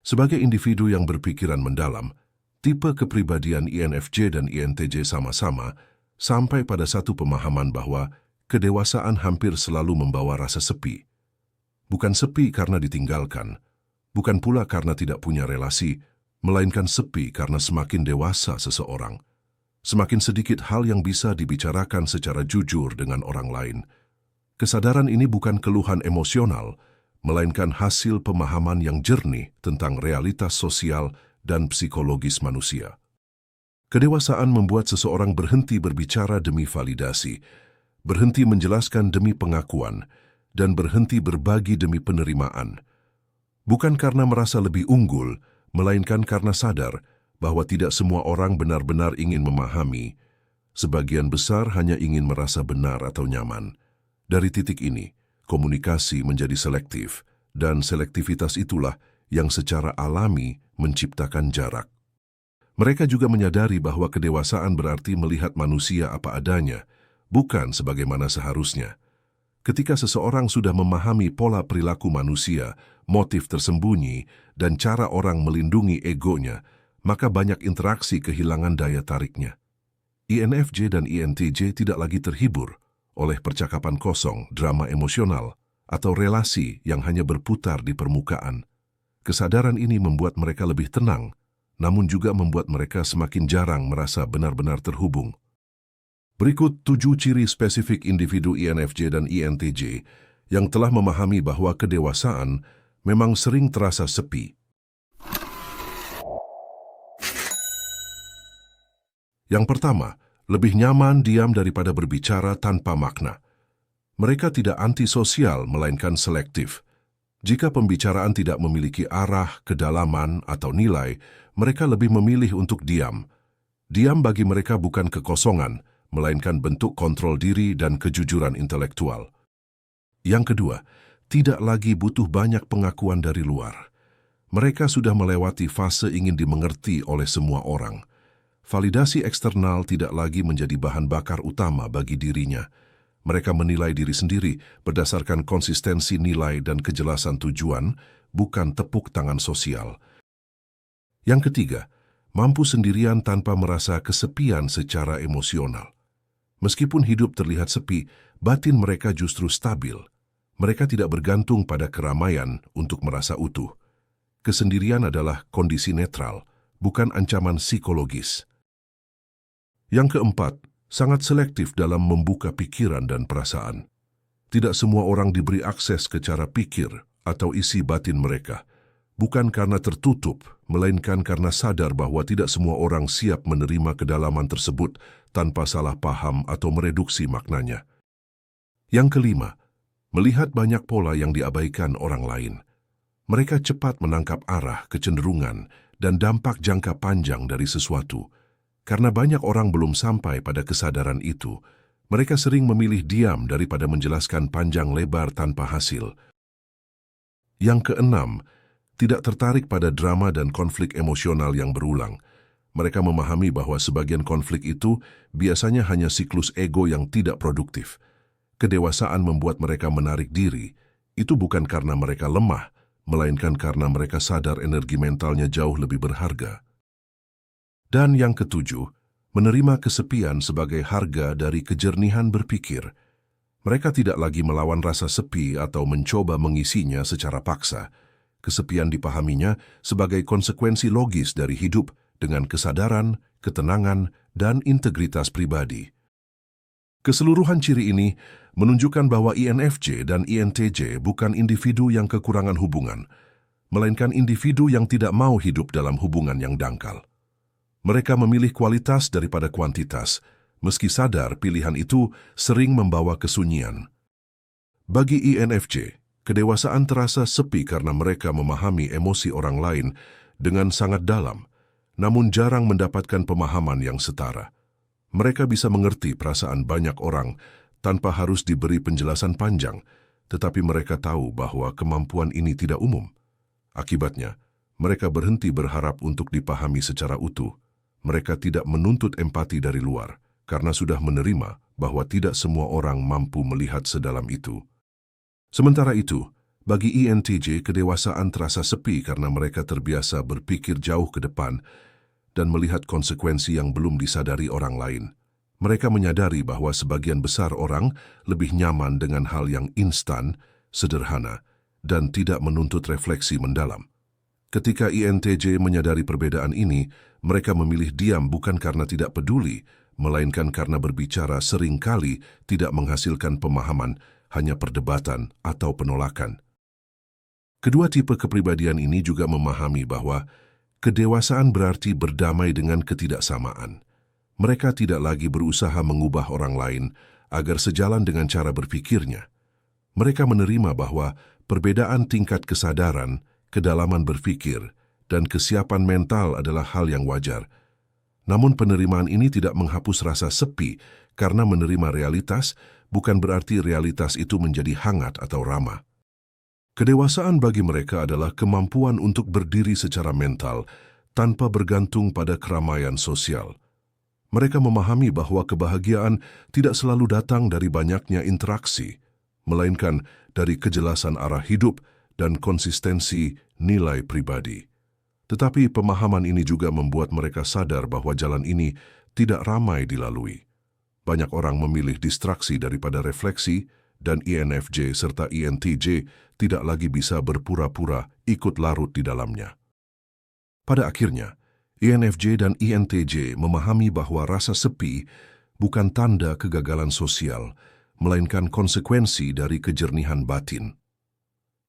Sebagai individu yang berpikiran mendalam, tipe kepribadian INFJ dan INTJ sama-sama sampai pada satu pemahaman bahwa kedewasaan hampir selalu membawa rasa sepi. Bukan sepi karena ditinggalkan, bukan pula karena tidak punya relasi, melainkan sepi karena semakin dewasa seseorang. Semakin sedikit hal yang bisa dibicarakan secara jujur dengan orang lain. Kesadaran ini bukan keluhan emosional, melainkan hasil pemahaman yang jernih tentang realitas sosial dan psikologis manusia. Kedewasaan membuat seseorang berhenti berbicara demi validasi, berhenti menjelaskan demi pengakuan, dan berhenti berbagi demi penerimaan. Bukan karena merasa lebih unggul, melainkan karena sadar bahwa tidak semua orang benar-benar ingin memahami. Sebagian besar hanya ingin merasa benar atau nyaman. Dari titik ini, komunikasi menjadi selektif, dan selektivitas itulah yang secara alami menciptakan jarak. Mereka juga menyadari bahwa kedewasaan berarti melihat manusia apa adanya, bukan sebagaimana seharusnya. Ketika seseorang sudah memahami pola perilaku manusia, motif tersembunyi, dan cara orang melindungi egonya, maka banyak interaksi kehilangan daya tariknya. INFJ dan INTJ tidak lagi terhibur oleh percakapan kosong, drama emosional, atau relasi yang hanya berputar di permukaan. Kesadaran ini membuat mereka lebih tenang, namun juga membuat mereka semakin jarang merasa benar-benar terhubung. Berikut 7 ciri spesifik individu INFJ dan INTJ yang telah memahami bahwa kedewasaan memang sering terasa sepi. Yang pertama, lebih nyaman diam daripada berbicara tanpa makna. Mereka tidak antisosial, melainkan selektif. Jika pembicaraan tidak memiliki arah, kedalaman, atau nilai, mereka lebih memilih untuk diam. Diam bagi mereka bukan kekosongan, melainkan bentuk kontrol diri dan kejujuran intelektual. Yang kedua, tidak lagi butuh banyak pengakuan dari luar. Mereka sudah melewati fase ingin dimengerti oleh semua orang. Validasi eksternal tidak lagi menjadi bahan bakar utama bagi dirinya. Mereka menilai diri sendiri berdasarkan konsistensi nilai dan kejelasan tujuan, bukan tepuk tangan sosial. Yang ketiga, mampu sendirian tanpa merasa kesepian secara emosional. Meskipun hidup terlihat sepi, batin mereka justru stabil. Mereka tidak bergantung pada keramaian untuk merasa utuh. Kesendirian adalah kondisi netral, bukan ancaman psikologis. Yang keempat, sangat selektif dalam membuka pikiran dan perasaan. Tidak semua orang diberi akses ke cara pikir atau isi batin mereka, bukan karena tertutup, melainkan karena sadar bahwa tidak semua orang siap menerima kedalaman tersebut tanpa salah paham atau mereduksi maknanya. Yang kelima, melihat banyak pola yang diabaikan orang lain. Mereka cepat menangkap arah, kecenderungan, dan dampak jangka panjang dari sesuatu. Karena banyak orang belum sampai pada kesadaran itu, mereka sering memilih diam daripada menjelaskan panjang lebar tanpa hasil. Yang keenam, tidak tertarik pada drama dan konflik emosional yang berulang. Mereka memahami bahwa sebagian konflik itu biasanya hanya siklus ego yang tidak produktif. Kedewasaan membuat mereka menarik diri. Itu bukan karena mereka lemah, melainkan karena mereka sadar energi mentalnya jauh lebih berharga. Dan yang ketujuh, menerima kesepian sebagai harga dari kejernihan berpikir. Mereka tidak lagi melawan rasa sepi atau mencoba mengisinya secara paksa. Kesepian dipahaminya sebagai konsekuensi logis dari hidup dengan kesadaran, ketenangan, dan integritas pribadi. Keseluruhan ciri ini menunjukkan bahwa INFJ dan INTJ bukan individu yang kekurangan hubungan, melainkan individu yang tidak mau hidup dalam hubungan yang dangkal. Mereka memilih kualitas daripada kuantitas, meski sadar pilihan itu sering membawa kesunyian. Bagi INFJ, kedewasaan terasa sepi karena mereka memahami emosi orang lain dengan sangat dalam, namun jarang mendapatkan pemahaman yang setara. Mereka bisa mengerti perasaan banyak orang tanpa harus diberi penjelasan panjang, tetapi mereka tahu bahwa kemampuan ini tidak umum. Akibatnya, mereka berhenti berharap untuk dipahami secara utuh. Mereka tidak menuntut empati dari luar, karena sudah menerima bahwa tidak semua orang mampu melihat sedalam itu. Sementara itu, Bagi INTJ, kedewasaan terasa sepi karena mereka terbiasa berpikir jauh ke depan dan melihat konsekuensi yang belum disadari orang lain. Mereka menyadari bahwa sebagian besar orang lebih nyaman dengan hal yang instan, sederhana, dan tidak menuntut refleksi mendalam. Ketika INTJ menyadari perbedaan ini, mereka memilih diam bukan karena tidak peduli, melainkan karena berbicara seringkali tidak menghasilkan pemahaman, hanya perdebatan atau penolakan. Kedua tipe kepribadian ini juga memahami bahwa kedewasaan berarti berdamai dengan ketidaksamaan. Mereka tidak lagi berusaha mengubah orang lain agar sejalan dengan cara berpikirnya. Mereka menerima bahwa perbedaan tingkat kesadaran, kedalaman berpikir, dan kesiapan mental adalah hal yang wajar. Namun penerimaan ini tidak menghapus rasa sepi karena menerima realitas bukan berarti realitas itu menjadi hangat atau ramah. Kedewasaan bagi mereka adalah kemampuan untuk berdiri secara mental tanpa bergantung pada keramaian sosial. Mereka memahami bahwa kebahagiaan tidak selalu datang dari banyaknya interaksi, melainkan dari kejelasan arah hidup dan konsistensi nilai pribadi. Tetapi pemahaman ini juga membuat mereka sadar bahwa jalan ini tidak ramai dilalui. Banyak orang memilih distraksi daripada refleksi, dan INFJ serta INTJ tidak lagi bisa berpura-pura ikut larut di dalamnya. Pada akhirnya, INFJ dan INTJ memahami bahwa rasa sepi bukan tanda kegagalan sosial, melainkan konsekuensi dari kejernihan batin.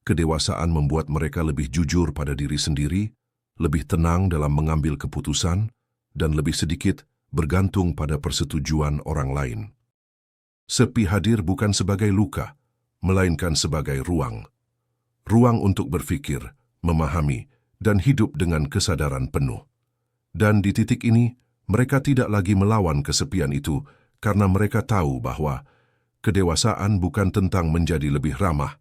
Kedewasaan membuat mereka lebih jujur pada diri sendiri, lebih tenang dalam mengambil keputusan, dan lebih sedikit bergantung pada persetujuan orang lain. Sepi hadir bukan sebagai luka, melainkan sebagai ruang. Ruang untuk berpikir, memahami, dan hidup dengan kesadaran penuh. Dan di titik ini, mereka tidak lagi melawan kesepian itu karena mereka tahu bahwa kedewasaan bukan tentang menjadi lebih ramah,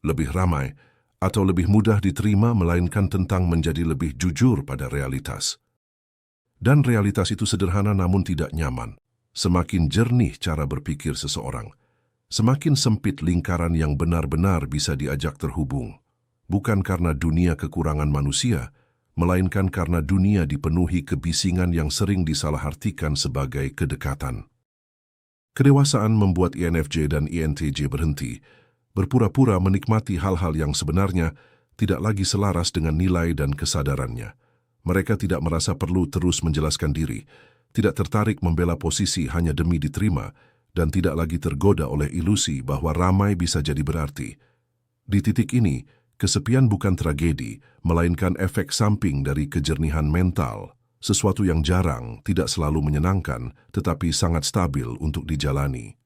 lebih ramai, atau lebih mudah diterima, melainkan tentang menjadi lebih jujur pada realitas. Dan realitas itu sederhana namun tidak nyaman. Semakin jernih cara berpikir seseorang, semakin sempit lingkaran yang benar-benar bisa diajak terhubung. Bukan karena dunia kekurangan manusia, melainkan karena dunia dipenuhi kebisingan yang sering disalahartikan sebagai kedekatan. Kedewasaan membuat INFJ dan INTJ berhenti, berpura-pura menikmati hal-hal yang sebenarnya tidak lagi selaras dengan nilai dan kesadarannya. Mereka tidak merasa perlu terus menjelaskan diri, tidak tertarik membela posisi hanya demi diterima, dan tidak lagi tergoda oleh ilusi bahwa ramai bisa jadi berarti. Di titik ini, kesepian bukan tragedi, melainkan efek samping dari kejernihan mental, sesuatu yang jarang, tidak selalu menyenangkan, tetapi sangat stabil untuk dijalani.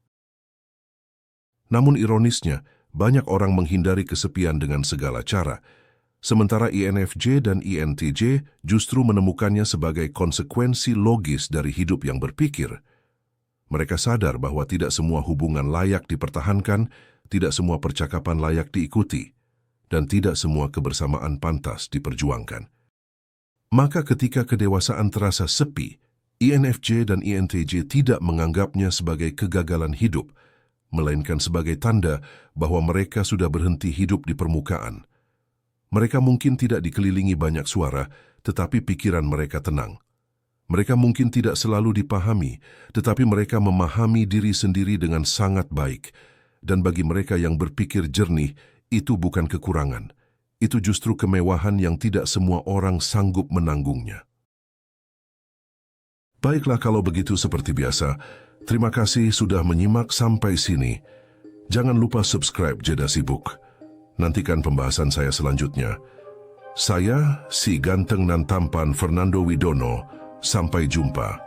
Namun ironisnya, banyak orang menghindari kesepian dengan segala cara, sementara INFJ dan INTJ justru menemukannya sebagai konsekuensi logis dari hidup yang berpikir. Mereka sadar bahwa tidak semua hubungan layak dipertahankan, tidak semua percakapan layak diikuti, dan tidak semua kebersamaan pantas diperjuangkan. Maka ketika kedewasaan terasa sepi, INFJ dan INTJ tidak menganggapnya sebagai kegagalan hidup, melainkan sebagai tanda bahwa mereka sudah berhenti hidup di permukaan. Mereka mungkin tidak dikelilingi banyak suara, tetapi pikiran mereka tenang. Mereka mungkin tidak selalu dipahami, tetapi mereka memahami diri sendiri dengan sangat baik. Dan bagi mereka yang berpikir jernih, itu bukan kekurangan. Itu justru kemewahan yang tidak semua orang sanggup menanggungnya. Baiklah kalau begitu seperti biasa. Terima kasih sudah menyimak sampai sini. Jangan lupa subscribe Jeda Sibuk. Nantikan pembahasan saya selanjutnya. Saya, si ganteng dan tampan Fernando Widono. Sampai jumpa.